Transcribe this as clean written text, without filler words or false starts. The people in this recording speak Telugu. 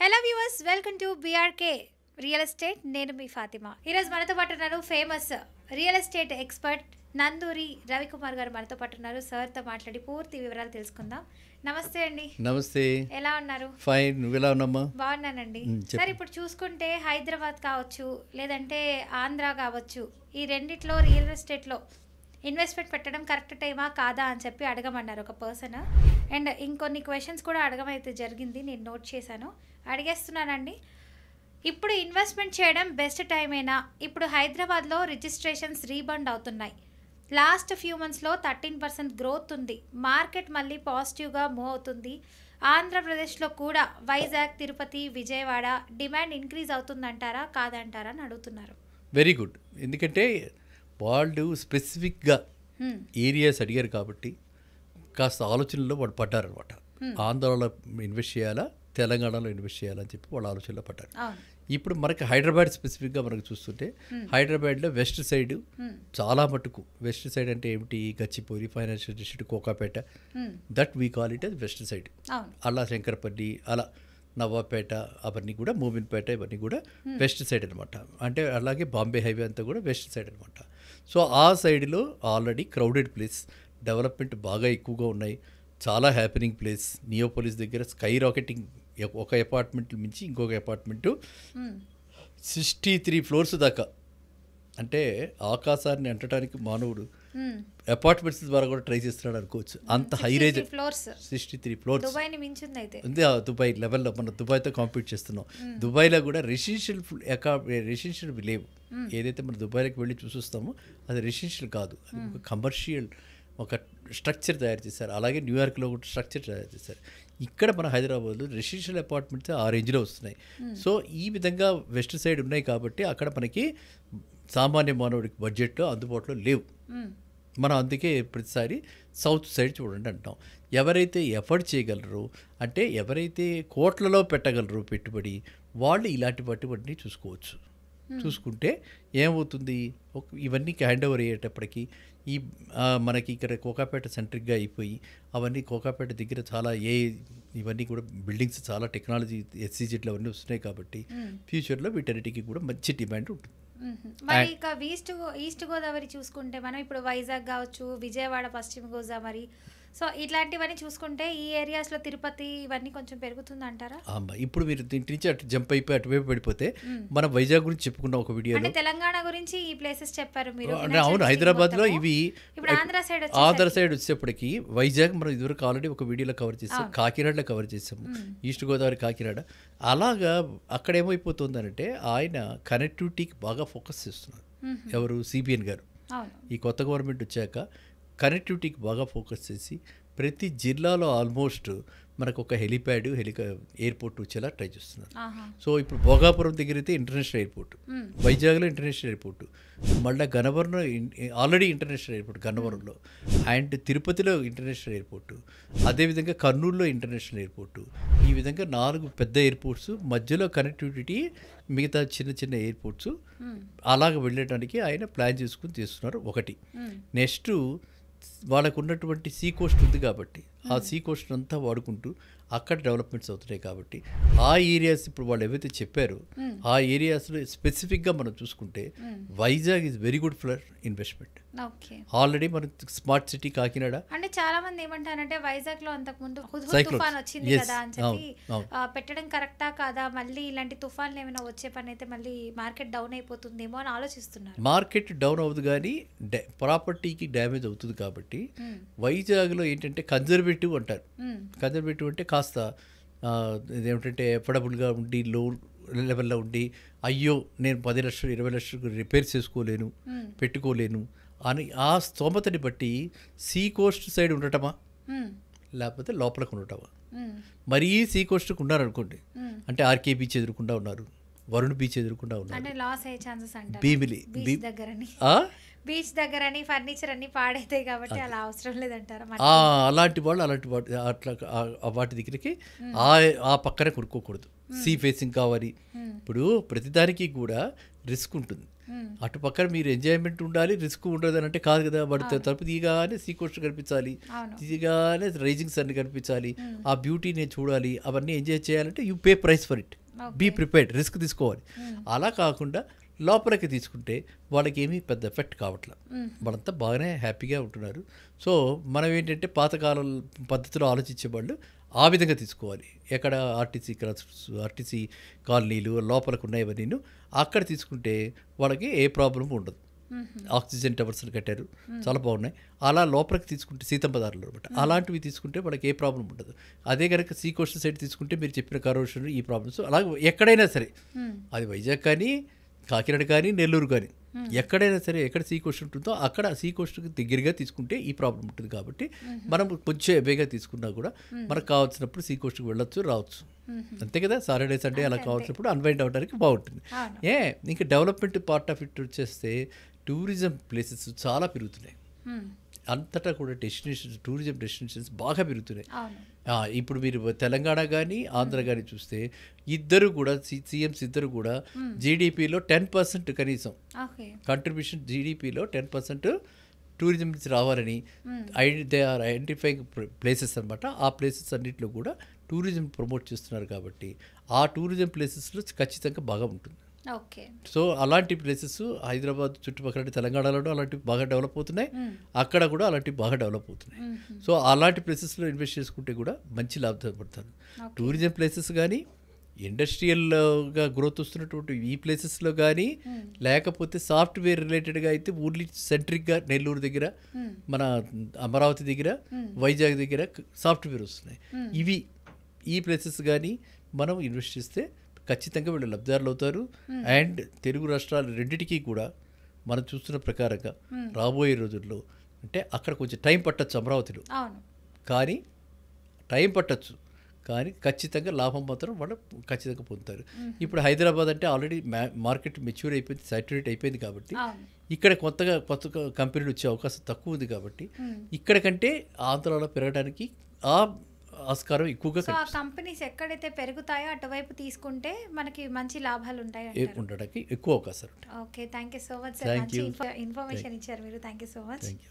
Hello viewers, welcome to BRK real estate. నేను మీ ఫాతిమా. ఈరోజు మనతో పాటు ఉన్నారు famous real estate expert Nanduri Ravikumar గారు మనతో పాటు ఉన్నారు. సార్తో మాట్లాడి పూర్తి వివరాలు తెలుసుకుందాం. నమస్తే అండి. నమస్తే. ఎలా ఉన్నారు? ఫైన్. నువ్వు ఎలా ఉన్నామ్మా? బాగున్నానండి. సార్, ఇప్పుడు చూసుకుంటే హైదరాబాద్ కావచ్చు, లేదంటే ఆంధ్ర కావచ్చు, ఈ రెండిట్లో రియల్ ఎస్టేట్లో ఇన్వెస్ట్మెంట్ పెట్టడం కరెక్ట్ టైమా కాదా అని చెప్పి అడగమన్నారు ఒక పర్సన్. అండ్ ఇంకొన్ని క్వశ్చన్స్ కూడా అడగమైతే జరిగింది, నేను నోట్ చేశాను, అడిగేస్తున్నానండి. ఇప్పుడు ఇన్వెస్ట్మెంట్ చేయడం బెస్ట్ టైమేనా? ఇప్పుడు హైదరాబాద్లో రిజిస్ట్రేషన్స్ రీబండ్ అవుతున్నాయి. లాస్ట్ ఫ్యూ మంత్స్లో 13% గ్రోత్ ఉంది. మార్కెట్ మళ్ళీ పాజిటివ్గా మూవ్ అవుతుంది. ఆంధ్రప్రదేశ్లో కూడా వైజాగ్, తిరుపతి, విజయవాడ డిమాండ్ ఇంక్రీజ్ అవుతుందంటారా కాదంటారా అని అడుగుతున్నారు. Very good. ఎందుకంటే వాళ్ళు స్పెసిఫిక్గా ఏరియాస్ అడిగారు కాబట్టి కాస్త ఆలోచనలో వాళ్ళు పడ్డారనమాట. ఆంధ్రాలో ఇన్వెస్ట్ చేయాలా, తెలంగాణలో ఇన్వెస్ట్ చేయాలని చెప్పి వాళ్ళ ఆలోచనలో పడ్డారు. ఇప్పుడు మనకి హైదరాబాద్ స్పెసిఫిక్గా మనకు చూస్తుంటే హైదరాబాద్లో వెస్ట్ సైడ్ చాలా మటుకు, వెస్ట్ సైడ్ అంటే ఏమిటి, Gachibowli, financial district, Kokapet, that we call it as west side. అలా శంకరపల్లి, అలా నవాపేట, అవన్నీ కూడా మూమిన్పేట, ఇవన్నీ కూడా వెస్ట్ సైడ్ అనమాట. అంటే అలాగే బాంబే హైవే అంతా కూడా వెస్ట్ సైడ్ అనమాట. సో ఆ సైడ్లో ఆల్రెడీ క్రౌడెడ్ ప్లేస్, డెవలప్మెంట్ బాగా ఎక్కువగా ఉన్నాయి, చాలా హ్యాపెనింగ్ ప్లేస్. నియోపోలిస్ దగ్గర స్కై రాకెటింగ్, ఒక అపార్ట్మెంట్ మించి ఇంకొక అపార్ట్మెంటు 63 ఫ్లోర్స్ దాకా. అంటే ఆకాశాన్ని అంటడానికి మానవుడు అపార్ట్మెంట్స్ ద్వారా కూడా ట్రై చేస్తున్నాడు అనుకోవచ్చు. అంత హై రేంజ్ 63 ఫ్లోర్స్ ఉంది. దుబాయ్ లెవెల్లో మనం దుబాయ్తో కాంపీట్ చేస్తున్నాం. దుబాయ్లో కూడా రెసిడెన్షియల్ లేవు. ఏదైతే మనం దుబాయ్లోకి వెళ్ళి చూస్తామో అది రెసిడెన్షియల్ కాదు, అది ఒక కమర్షియల్ ఒక స్ట్రక్చర్ తయారు చేశారు. అలాగే న్యూయార్క్లో కూడా స్ట్రక్చర్ తయారు చేశారు. ఇక్కడ మన హైదరాబాద్లో రెసిడెన్షియల్ అపార్ట్మెంట్స్ ఆ రేంజ్లో వస్తున్నాయి. సో ఈ విధంగా వెస్ట్ సైడ్ ఉన్నాయి కాబట్టి అక్కడ మనకి సామాన్య మానవుడికి బడ్జెట్లో అందుబాటులో లేవు. మనం అందుకే ప్రతిసారి సౌత్ సైడ్ చూడండి అంటాం. ఎవరైతే ఎఫర్ట్ చేయగలరు, అంటే ఎవరైతే కోట్లలో పెట్టగలరు పెట్టుబడి, వాళ్ళు ఇలాంటి పట్టుబడిని చూసుకోవచ్చు. చూసుకుంటే ఏమవుతుంది, ఇవన్నీ హ్యాండ్ ఓవర్ అయ్యేటప్పటికి ఈ మనకి ఇక్కడ కోకాపేట సెంట్రిక్గా అయిపోయి అవన్నీ కోకాపేట దగ్గర చాలా ఇవన్నీ కూడా బిల్డింగ్స్, చాలా టెక్నాలజీ, ఎస్సీజెడ్లు అవన్నీ వస్తున్నాయి కాబట్టి ఫ్యూచర్లో వీటన్నిటికీ కూడా మంచి డిమాండ్ ఉంటుంది. మరి ఇక ఈస్ట్ గోదావరి చూసుకుంటే మనం ఇప్పుడు వైజాగ్ కావచ్చు, విజయవాడ, పశ్చిమ గోదావరి, సో ఇట్లాంటివన్నీ చూసుకుంటే ఈ ఏరియాస్లో తిరుపతి ఇవన్నీ కొంచెం పెరుగుతుంది అంటారా? ఇప్పుడు మీరు ఇంటి నుంచి అటు జంప్ అయిపోయి అటువైపు పడిపోతే మనం వైజాగ్ గురించి చెప్పుకున్న ఒక వీడియోలో తెలంగాణ గురించి ఈ ప్లేసెస్ చెప్పారు మీరు. అవును, హైదరాబాద్లో ఇవి. ఇప్పుడు ఆంధ్ర సైడ్ వచ్చేప్పటికి వైజాగ్ మనం ఇదివరకు ఆల్రెడీ ఒక వీడియోలో కవర్ చేసాం, కాకినాడలో కవర్ చేసాము, ఈస్ట్ గోదావరి కాకినాడ. అలాగా అక్కడ ఏమైపోతుందనంటే ఆయన కనెక్టివిటీకి బాగా ఫోకస్ చేస్తున్నారు. ఎవరు? సిబిఎన్ గారు. ఈ కొత్త గవర్నమెంట్ వచ్చాక కనెక్టివిటీకి బాగా ఫోకస్ చేసి ప్రతి జిల్లాలో ఆల్మోస్ట్ మనకు ఒక హెలిప్యాడ్, ఎయిర్పోర్ట్ వచ్చేలా ట్రై చేస్తున్నారు. సో ఇప్పుడు భోగాపురం దగ్గర అయితే ఇంటర్నేషనల్ ఎయిర్పోర్ట్, వైజాగ్లో ఇంటర్నేషనల్ ఎయిర్పోర్ట్, మళ్ళీ గన్నవరంలో ఆల్రెడీ ఇంటర్నేషనల్ ఎయిర్పోర్ట్ గన్నవరంలో, అండ్ తిరుపతిలో ఇంటర్నేషనల్ ఎయిర్పోర్టు, అదేవిధంగా కర్నూలులో ఇంటర్నేషనల్ ఎయిర్పోర్టు. ఈ విధంగా 4 పెద్ద ఎయిర్పోర్ట్స్, మధ్యలో కనెక్టివిటీ మిగతా చిన్న చిన్న ఎయిర్పోర్ట్స్ అలాగ వెళ్ళడానికి ఆయన ప్లాన్ చేసుకుని చేస్తున్నారు. ఒకటి. నెక్స్ట్ వాళ్ళకు ఉన్నటువంటి సీ కోస్ట్ ఉంది కాబట్టి ఆ సీ కోస్ట్ అంతా వాడుకుంటూ అక్కడ డెవలప్మెంట్స్ అవుతున్నాయి కాబట్టి ఆ ఏరియాస్ ఇప్పుడు వాళ్ళు ఏవైతే చెప్పారో ఆ ఏరియాస్లో స్పెసిఫిక్గా మనం చూసుకుంటే Vizag is very good for investment. Already మన స్మార్ట్ సిటీ కాకినాడ. అంటే చాలా మంది ఏమంటారంటే వైజాగ్ లో అంతకు ముందు తుఫాన్ వచ్చింది కదా అని చెప్పి పెట్టడం కరెక్టా కాదా, మళ్ళీ ఇలాంటి తుఫాన్లు ఏమైనా వచ్చే పని అయితే మళ్ళీ మార్కెట్ డౌన్ అయిపోతుందేమో అని ఆలోచిస్తున్నారు. మార్కెట్ డౌన్ అవుతుంది కానీ ప్రాపర్టీకి డ్యామేజ్ అవుతుంది కాబట్టి వైజాగ్లో ఏంటంటే కన్జర్వేటివ్ అంటారు. కన్జర్వేటివ్ అంటే కాస్త ఇదేమిటంటే ఎఫర్డబుల్గా ఉండి, లో లెవెల్లో ఉండి, అయ్యో నేను 10 లక్షలు 20 లక్షలు రిపేర్ చేసుకోలేను, పెట్టుకోలేను అని ఆ స్తోమతని బట్టి సీ కోస్ట్ సైడ్ ఉండటమా లేకపోతే లోపలికి ఉండటమా. మరీ సీ కోస్ట్కి ఉన్నారనుకోండి, అంటే ఆర్కే బీచ్ ఎదురుకుండా ఉన్నారు, వరుణ్ బీచ్ ఎదురుకుండా ఉన్నారు, భీమిలి బీచ్ దగ్గర ఫర్నిచర్ అన్ని పాడైతాయి కాబట్టి అలా అవసరం లేదంటారా? అలాంటి వాళ్ళు అట్లా వాటి దగ్గరికి ఆ పక్కనే కొనుక్కోకూడదు. సీ ఫేసింగ్ కావాలి. ఇప్పుడు ప్రతిదానికి కూడా రిస్క్ ఉంటుంది. అటు పక్కన మీరు ఎంజాయ్మెంట్ ఉండాలి, రిస్క్ ఉండదు అని అంటే కాదు కదా. వాడి తలుపు దిగానే సీ కోస్ట్ కనిపించాలి, దిగానే రైజింగ్ సన్ కనిపించాలి, ఆ బ్యూటీ నేను చూడాలి, అవన్నీ ఎంజాయ్ చేయాలంటే you pay price for it, be prepared, risk తీసుకోవాలి. అలా కాకుండా లోపలికి తీసుకుంటే వాళ్ళకి ఏమీ పెద్ద ఎఫెక్ట్ కావట్లేదు, వాళ్ళంతా బాగానే హ్యాపీగా ఉంటున్నారు. సో మనం ఏంటంటే పాతకాలం పద్ధతిలో ఆలోచించేవాళ్ళు ఆ విధంగా తీసుకోవాలి. ఎక్కడ ఆర్టీసీ క్రాస్, ఆర్టీసీ కాలనీలు లోపలికి ఉన్నాయవన్నీ అక్కడ తీసుకుంటే వాళ్ళకి ఏ ప్రాబ్లం ఉండదు. ఆక్సిజన్ టవర్స్లు కట్టారు, చాలా బాగున్నాయి. అలా లోపలికి తీసుకుంటే సీతంపదారులు అనమాట, అలాంటివి తీసుకుంటే వాళ్ళకి ఏ ప్రాబ్లం ఉండదు. అదే కనుక సీ కోస్ట్ సైడ్ తీసుకుంటే మీరు చెప్పిన కరోషన్ ఈ ప్రాబ్లమ్స్ అలా ఎక్కడైనా సరే, అది వైజాగ్ కానీ కాకినాడ కానీ నెల్లూరు కానీ ఎక్కడైనా సరే, ఎక్కడ సీ కోస్ట్ ఉంటుందో అక్కడ సీ కోస్ట్కి దగ్గరగా తీసుకుంటే ఈ ప్రాబ్లం ఉంటుంది. కాబట్టి మనం కొంచెం ఎవేగా తీసుకున్నా కూడా మనకు కావాల్సినప్పుడు సీ కోస్ట్కి వెళ్ళొచ్చు, రావచ్చు. అంతే కదా. సాటర్డే సండే అలా కావాల్సినప్పుడు అన్వైండ్ అవ్వడానికి బాగుంటుంది. ఇంకా డెవలప్మెంట్ పార్ట్ ఆఫ్ ఇట్ వచ్చేస్తే టూరిజం ప్లేసెస్ చాలా పెరుగుతున్నాయి. అంతటా కూడా డెస్టినేషన్స్, టూరిజం డెస్టినేషన్స్ బాగా పెరుగుతున్నాయి. ఇప్పుడు మీరు తెలంగాణ కానీ ఆంధ్ర కానీ చూస్తే ఇద్దరు కూడా సీఎంస్ ఇద్దరు కూడా జీడిపిలో 10% కనీసం కంట్రిబ్యూషన్, జీడిపిలో 10% టూరిజం నుంచి రావాలని దే ఆర్ ఐడెంటిఫైయింగ్ ప్లేసెస్ అనమాట. ఆ ప్లేసెస్ అన్నింటిలో కూడా టూరిజం ప్రమోట్ చేస్తున్నారు. కాబట్టి ఆ టూరిజం ప్లేసెస్లో ఖచ్చితంగా బాగా ఉంటుంది. సో అలాంటి ప్లేసెస్ హైదరాబాద్ చుట్టుపక్కల తెలంగాణలోనూ అలాంటివి బాగా డెవలప్ అవుతున్నాయి, అక్కడ కూడా అలాంటివి బాగా డెవలప్ అవుతున్నాయి. సో అలాంటి ప్లేసెస్లో ఇన్వెస్ట్ చేసుకుంటే కూడా మంచి లాభపడతారు. టూరిజం ప్లేసెస్ కానీ, ఇండస్ట్రియల్గా గ్రోత్ వస్తున్నటువంటి ఈ ప్లేసెస్లో కానీ, లేకపోతే సాఫ్ట్వేర్ రిలేటెడ్గా అయితే ఓన్లీ సెంట్రిక్గా నెల్లూరు దగ్గర, మన అమరావతి దగ్గర, వైజాగ్ దగ్గర సాఫ్ట్వేర్ వస్తున్నాయి. ఈ ప్లేసెస్ కానీ మనం ఇన్వెస్ట్ చేస్తే ఖచ్చితంగా వీళ్ళు లబ్ధిదారులు అవుతారు. అండ్ తెలుగు రాష్ట్రాలు రెండిటికీ కూడా మనం చూస్తున్న ప్రకారంగా రాబోయే రోజుల్లో, అంటే అక్కడ కొంచెం టైం పట్టచ్చు అమరావతిలో, కానీ టైం పట్టచ్చు, కానీ ఖచ్చితంగా లాభం మాత్రం వాళ్ళు ఖచ్చితంగా పొందుతారు. ఇప్పుడు హైదరాబాద్ అంటే ఆల్రెడీ మార్కెట్ మెచ్యూర్ అయిపోయింది, సాచురేట్ అయిపోయింది. కాబట్టి ఇక్కడ కొత్త కంపెనీలు వచ్చే అవకాశం తక్కువ ఉంది. కాబట్టి ఇక్కడ కంటే ఆంధ్రాలో పెరగడానికి ఆస్కారం ఎక్కువగా కంపెనీస్ ఎక్కడైతే పెరుగుతాయో అటువైపు తీసుకుంటే మనకి మంచి లాభాలు ఉంటాయి, ఉండడానికి ఎక్కువ అవకాశాలు ఉంటాయి. Okay, thank you so much sir. మంచి ఇన్ఫర్మేషన్ ఇచ్చారు మీరు. Thank you so much.